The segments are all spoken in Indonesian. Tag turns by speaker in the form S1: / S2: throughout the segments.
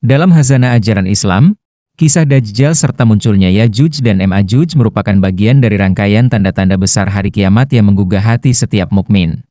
S1: Dalam Khazanah ajaran Islam, kisah Dajjal serta munculnya Yajuj dan Ma'juj merupakan bagian dari rangkaian tanda-tanda besar hari kiamat yang menggugah hati setiap mukmin.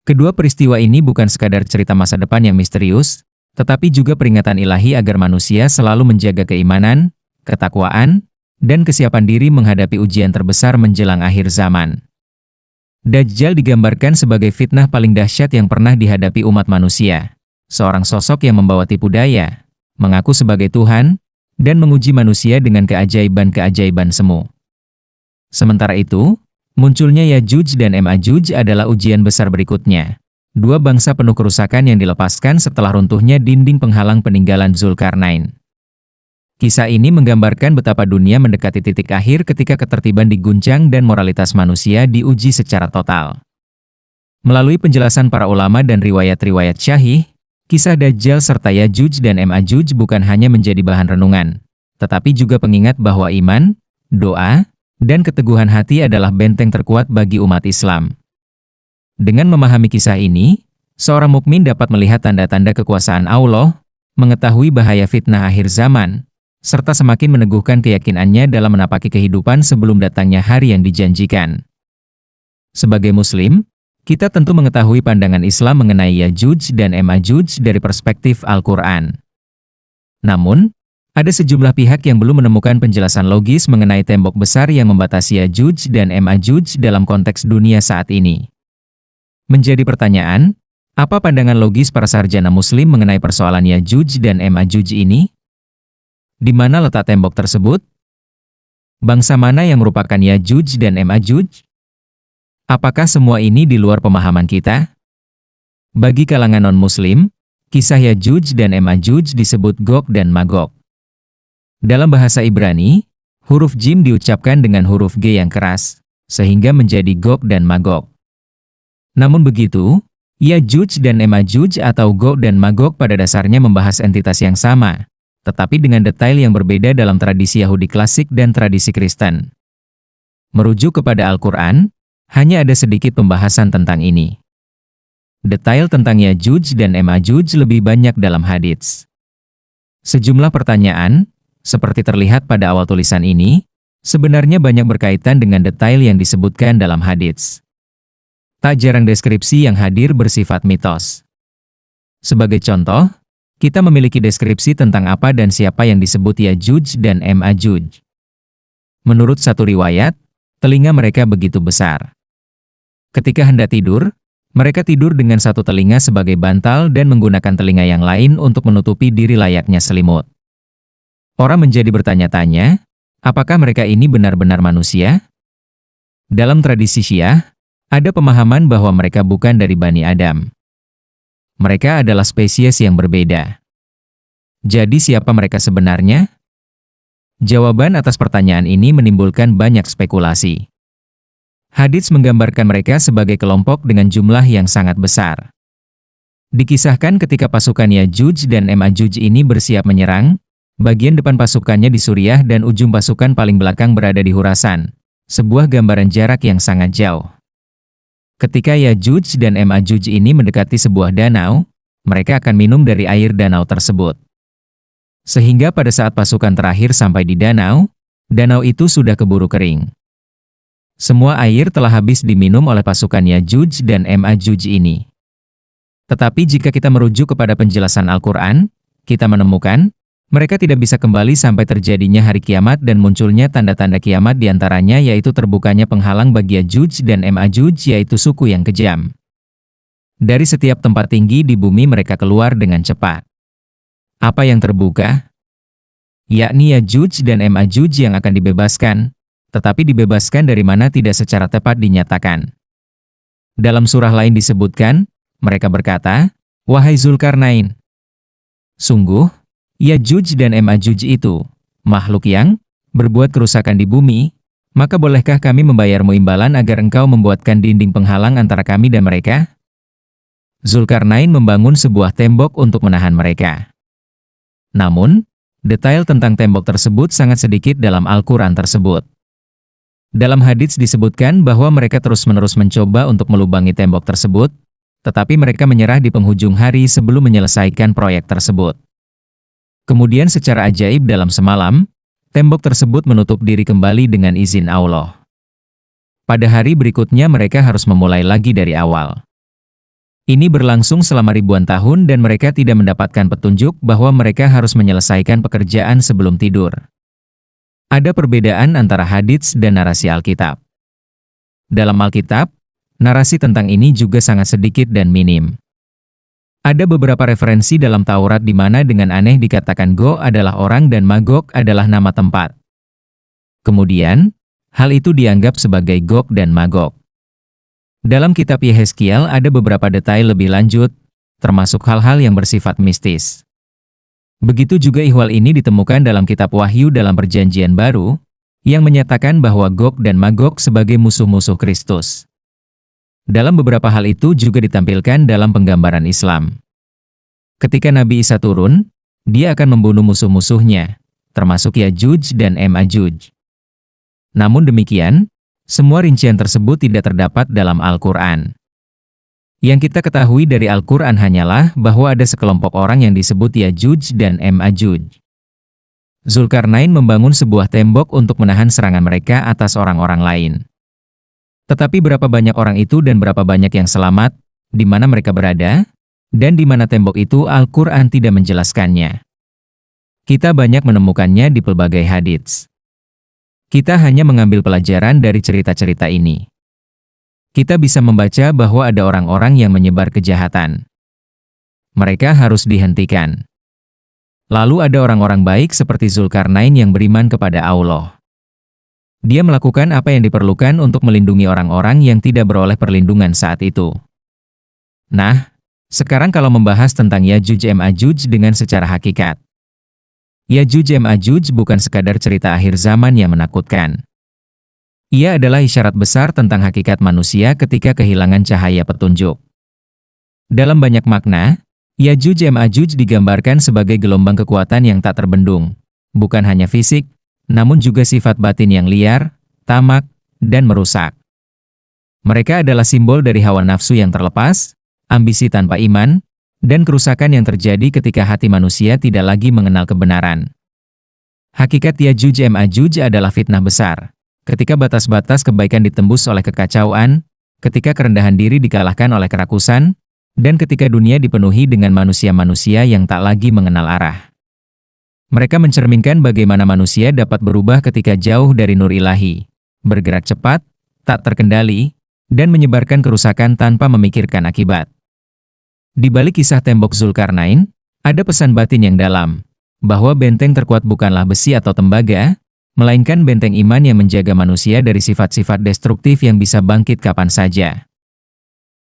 S1: Kedua peristiwa ini bukan sekadar cerita masa depan yang misterius, tetapi juga peringatan ilahi agar manusia selalu menjaga keimanan, ketakwaan, dan kesiapan diri menghadapi ujian terbesar menjelang akhir zaman. Dajjal digambarkan sebagai fitnah paling dahsyat yang pernah dihadapi umat manusia. Seorang sosok yang membawa tipu daya, mengaku sebagai Tuhan, dan menguji manusia dengan keajaiban-keajaiban semu. Sementara itu, munculnya Yajuj dan Ma'juj adalah ujian besar berikutnya. Dua bangsa penuh kerusakan yang dilepaskan setelah runtuhnya dinding penghalang peninggalan Zulkarnain. Kisah ini menggambarkan betapa dunia mendekati titik akhir ketika ketertiban diguncang dan moralitas manusia diuji secara total. Melalui penjelasan para ulama dan riwayat-riwayat syahih, kisah Dajjal serta Yajuj dan Ma'juj bukan hanya menjadi bahan renungan, tetapi juga pengingat bahwa iman, doa, dan keteguhan hati adalah benteng terkuat bagi umat Islam. Dengan memahami kisah ini, seorang mukmin dapat melihat tanda-tanda kekuasaan Allah, mengetahui bahaya fitnah akhir zaman, serta semakin meneguhkan keyakinannya dalam menapaki kehidupan sebelum datangnya hari yang dijanjikan. Sebagai Muslim, kita tentu mengetahui pandangan Islam mengenai Yajuj dan Ma'juj dari perspektif Al-Quran. Namun, ada sejumlah pihak yang belum menemukan penjelasan logis mengenai tembok besar yang membatasi Yajuj dan Ma'juj dalam konteks dunia saat ini. Menjadi pertanyaan, apa pandangan logis para sarjana Muslim mengenai persoalan Yajuj dan Ma'juj ini? Di mana letak tembok tersebut? Bangsa mana yang merupakan Yajuj dan Ma'juj? Apakah semua ini di luar pemahaman kita? Bagi kalangan non-Muslim, kisah Yajuj dan Ma'juj disebut Gog dan Magog. Dalam bahasa Ibrani, huruf Jim diucapkan dengan huruf G yang keras, sehingga menjadi Gog dan Magog. Namun begitu, Yajuj dan Ma'juj atau Gog dan Magog pada dasarnya membahas entitas yang sama, tetapi dengan detail yang berbeda dalam tradisi Yahudi klasik dan tradisi Kristen. Merujuk kepada Al-Quran, hanya ada sedikit pembahasan tentang ini. Detail tentang Yajuj dan Ma'juj lebih banyak dalam hadits. Sejumlah pertanyaan, seperti terlihat pada awal tulisan ini, sebenarnya banyak berkaitan dengan detail yang disebutkan dalam hadits. Tak jarang deskripsi yang hadir bersifat mitos. Sebagai contoh, kita memiliki deskripsi tentang apa dan siapa yang disebut Yajuj dan Ma'juj. Menurut satu riwayat, telinga mereka begitu besar. Ketika hendak tidur, mereka tidur dengan satu telinga sebagai bantal dan menggunakan telinga yang lain untuk menutupi diri layaknya selimut. Orang menjadi bertanya-tanya, apakah mereka ini benar-benar manusia? Dalam tradisi Syiah, ada pemahaman bahwa mereka bukan dari Bani Adam. Mereka adalah spesies yang berbeda. Jadi siapa mereka sebenarnya? Jawaban atas pertanyaan ini menimbulkan banyak spekulasi. Hadits menggambarkan mereka sebagai kelompok dengan jumlah yang sangat besar. Dikisahkan ketika pasukan Yajuj dan Ma'juj ini bersiap menyerang, bagian depan pasukannya di Suriah dan ujung pasukan paling belakang berada di Khurasan, sebuah gambaran jarak yang sangat jauh. Ketika Yajuj dan Ma'juj ini mendekati sebuah danau, mereka akan minum dari air danau tersebut. Sehingga pada saat pasukan terakhir sampai di danau itu sudah keburu kering. Semua air telah habis diminum oleh pasukan Yajuj dan Ma'juj ini. Tetapi jika kita merujuk kepada penjelasan Al-Quran, kita menemukan, mereka tidak bisa kembali sampai terjadinya hari kiamat dan munculnya tanda-tanda kiamat diantaranya yaitu terbukanya penghalang bagi Yajuj dan Ma'juj yaitu suku yang kejam. Dari setiap tempat tinggi di bumi mereka keluar dengan cepat. Apa yang terbuka? Yakni Yajuj dan Ma'juj yang akan dibebaskan, tetapi dibebaskan dari mana tidak secara tepat dinyatakan. Dalam surah lain disebutkan, mereka berkata, "Wahai Zulkarnain, sungguh, Yajuj dan Ma'juj itu, makhluk yang berbuat kerusakan di bumi, maka bolehkah kami membayarmu imbalan agar engkau membuatkan dinding penghalang antara kami dan mereka?" Zulkarnain membangun sebuah tembok untuk menahan mereka. Namun, detail tentang tembok tersebut sangat sedikit dalam Al-Quran tersebut. Dalam hadits disebutkan bahwa mereka terus-menerus mencoba untuk melubangi tembok tersebut, tetapi mereka menyerah di penghujung hari sebelum menyelesaikan proyek tersebut. Kemudian secara ajaib dalam semalam, tembok tersebut menutup diri kembali dengan izin Allah. Pada hari berikutnya mereka harus memulai lagi dari awal. Ini berlangsung selama ribuan tahun dan mereka tidak mendapatkan petunjuk bahwa mereka harus menyelesaikan pekerjaan sebelum tidur. Ada perbedaan antara hadits dan narasi Alkitab. Dalam Alkitab, narasi tentang ini juga sangat sedikit dan minim. Ada beberapa referensi dalam Taurat di mana dengan aneh dikatakan Gog adalah orang dan Magog adalah nama tempat. Kemudian, hal itu dianggap sebagai Gog dan Magog. Dalam kitab Yehezkiel ada beberapa detail lebih lanjut, termasuk hal-hal yang bersifat mistis. Begitu juga ihwal ini ditemukan dalam kitab Wahyu dalam Perjanjian Baru, yang menyatakan bahwa Gog dan Magog sebagai musuh-musuh Kristus. Dalam beberapa hal itu juga ditampilkan dalam penggambaran Islam. Ketika Nabi Isa turun, dia akan membunuh musuh-musuhnya, termasuk Yajuj dan Majuj. Namun demikian, semua rincian tersebut tidak terdapat dalam Al-Quran. Yang kita ketahui dari Al-Quran hanyalah bahwa ada sekelompok orang yang disebut Yajuj dan Majuj. Zulkarnain membangun sebuah tembok untuk menahan serangan mereka atas orang-orang lain. Tetapi berapa banyak orang itu dan berapa banyak yang selamat, di mana mereka berada, dan di mana tembok itu Al-Quran tidak menjelaskannya. Kita banyak menemukannya di pelbagai hadits. Kita hanya mengambil pelajaran dari cerita-cerita ini. Kita bisa membaca bahwa ada orang-orang yang menyebar kejahatan. Mereka harus dihentikan. Lalu ada orang-orang baik seperti Zulkarnain yang beriman kepada Allah. Dia melakukan apa yang diperlukan untuk melindungi orang-orang yang tidak beroleh perlindungan saat itu. Nah, sekarang kalau membahas tentang Yajuj Majuj dengan secara hakikat. Yajuj Majuj bukan sekadar cerita akhir zaman yang menakutkan. Ia adalah isyarat besar tentang hakikat manusia ketika kehilangan cahaya petunjuk. Dalam banyak makna, Yajuj Majuj digambarkan sebagai gelombang kekuatan yang tak terbendung, bukan hanya fisik, namun juga sifat batin yang liar, tamak, dan merusak. Mereka adalah simbol dari hawa nafsu yang terlepas, ambisi tanpa iman, dan kerusakan yang terjadi ketika hati manusia tidak lagi mengenal kebenaran. Hakikat Yajuj Majuj adalah fitnah besar, ketika batas-batas kebaikan ditembus oleh kekacauan, ketika kerendahan diri dikalahkan oleh kerakusan, dan ketika dunia dipenuhi dengan manusia-manusia yang tak lagi mengenal arah. Mereka mencerminkan bagaimana manusia dapat berubah ketika jauh dari nur ilahi, bergerak cepat, tak terkendali, dan menyebarkan kerusakan tanpa memikirkan akibat. Di balik kisah tembok Zulkarnain, ada pesan batin yang dalam, bahwa benteng terkuat bukanlah besi atau tembaga, melainkan benteng iman yang menjaga manusia dari sifat-sifat destruktif yang bisa bangkit kapan saja.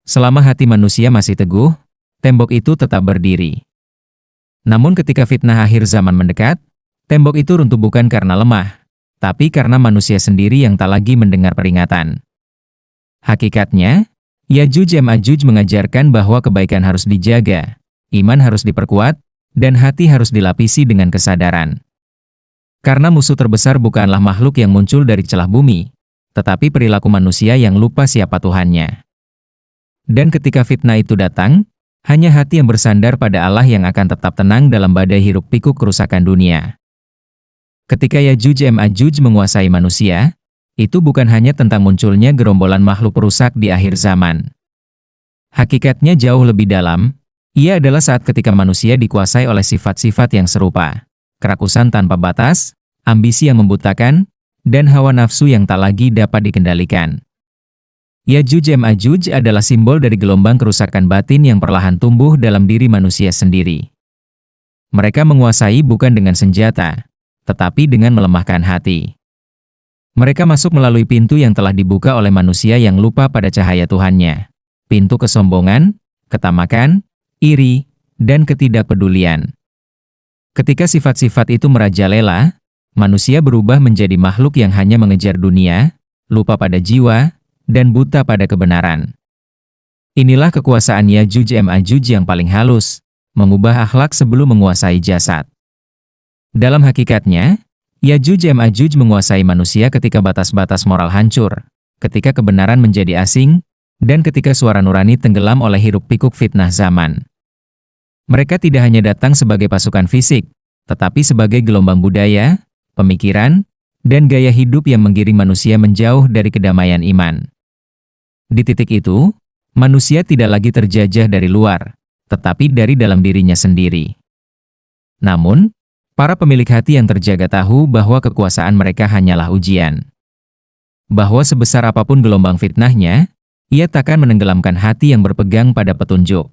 S1: Selama hati manusia masih teguh, tembok itu tetap berdiri. Namun ketika fitnah akhir zaman mendekat, tembok itu runtuh bukan karena lemah, tapi karena manusia sendiri yang tak lagi mendengar peringatan. Hakikatnya, Yajuj Majuj mengajarkan bahwa kebaikan harus dijaga, iman harus diperkuat, dan hati harus dilapisi dengan kesadaran. Karena musuh terbesar bukanlah makhluk yang muncul dari celah bumi, tetapi perilaku manusia yang lupa siapa Tuhannya. Dan ketika fitnah itu datang, hanya hati yang bersandar pada Allah yang akan tetap tenang dalam badai hiruk-pikuk kerusakan dunia. Ketika Yajuj Majuj menguasai manusia, itu bukan hanya tentang munculnya gerombolan makhluk perusak di akhir zaman. Hakikatnya jauh lebih dalam, ia adalah saat ketika manusia dikuasai oleh sifat-sifat yang serupa, kerakusan tanpa batas, ambisi yang membutakan, dan hawa nafsu yang tak lagi dapat dikendalikan. Yajuj Majuj adalah simbol dari gelombang kerusakan batin yang perlahan tumbuh dalam diri manusia sendiri. Mereka menguasai bukan dengan senjata, tetapi dengan melemahkan hati. Mereka masuk melalui pintu yang telah dibuka oleh manusia yang lupa pada cahaya Tuhannya. Pintu kesombongan, ketamakan, iri, dan ketidakpedulian. Ketika sifat-sifat itu merajalela, manusia berubah menjadi makhluk yang hanya mengejar dunia, lupa pada jiwa, dan buta pada kebenaran. Inilah kekuasaan Yajuj Majuj yang paling halus, mengubah akhlak sebelum menguasai jasad. Dalam hakikatnya, Yajuj Majuj menguasai manusia ketika batas-batas moral hancur, ketika kebenaran menjadi asing, dan ketika suara nurani tenggelam oleh hiruk-pikuk fitnah zaman. Mereka tidak hanya datang sebagai pasukan fisik, tetapi sebagai gelombang budaya, pemikiran, dan gaya hidup yang menggiring manusia menjauh dari kedamaian iman. Di titik itu, manusia tidak lagi terjajah dari luar, tetapi dari dalam dirinya sendiri. Namun, para pemilik hati yang terjaga tahu bahwa kekuasaan mereka hanyalah ujian. Bahwa sebesar apapun gelombang fitnahnya, ia takkan menenggelamkan hati yang berpegang pada petunjuk.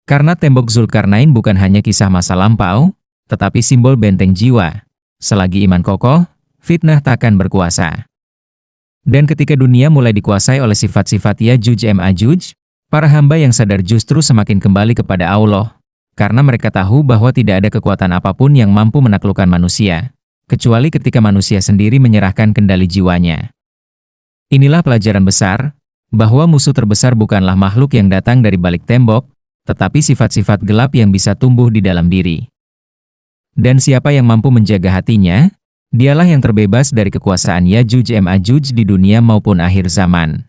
S1: Karena tembok Zulkarnain bukan hanya kisah masa lampau, tetapi simbol benteng jiwa. Selagi iman kokoh, fitnah takkan berkuasa. Dan ketika dunia mulai dikuasai oleh sifat-sifat Yajuj Majuj, para hamba yang sadar justru semakin kembali kepada Allah, karena mereka tahu bahwa tidak ada kekuatan apapun yang mampu menaklukkan manusia, kecuali ketika manusia sendiri menyerahkan kendali jiwanya. Inilah pelajaran besar, bahwa musuh terbesar bukanlah makhluk yang datang dari balik tembok, tetapi sifat-sifat gelap yang bisa tumbuh di dalam diri. Dan siapa yang mampu menjaga hatinya, dialah yang terbebas dari kekuasaan Yajuj Majuj di dunia maupun akhir zaman.